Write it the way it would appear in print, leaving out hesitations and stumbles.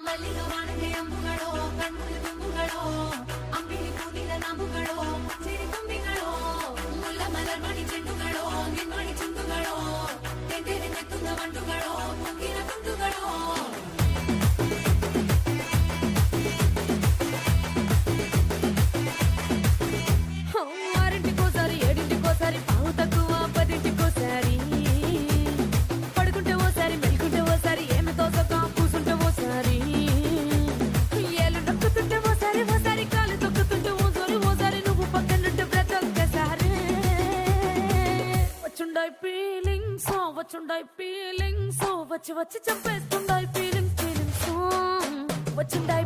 ಮಲ್ಲಿಗ ವಾಣಗೆ ಅಂಬುಗಳೋ ಕಣ್ಣುಗಳ ತುಂಬುಗಳೋ ಅಂಬಿಳಿ ಕೂದಿನ ನಾಂಬುಗಳೋ ಸಿರಿ ತುಂಬಿಗಳೋ ಮುಲ್ಲ ಮಲರ್ಮಣಿ ಚೆಂಡುಗಳೋ ನಿನ್ಮಣಿ ಚುಂಡುಗಳೋ ತೆಂಡೆರೆ ನೆತ್ತುಂದ ಮಂಡುಗಳೋ ಮುಗ್ಗಿನ ತುಂಡುಗಳೋ ఆరింటికోసారి ఏడింటికోసారి పావు తక్కువ పదింటికోసారి పడుకుంటే ఓసారి మెలుకుంటే ఓసారి ఏమి తోసక కూసుంటే ఓసారి ఏళ్ళు నొక్కుతుంటే ఓసారి ఓసారి కాలు తొక్కుతుంటే ఓసారి నువ్వు పక్కనుంటే బ్రతొక్కసారి వచ్చుండాయి ఫీలింగ్స్ వచ్చి వచ్చి చంపేస్తుండాయి ఫీలింగ్స్ వచ్చిందా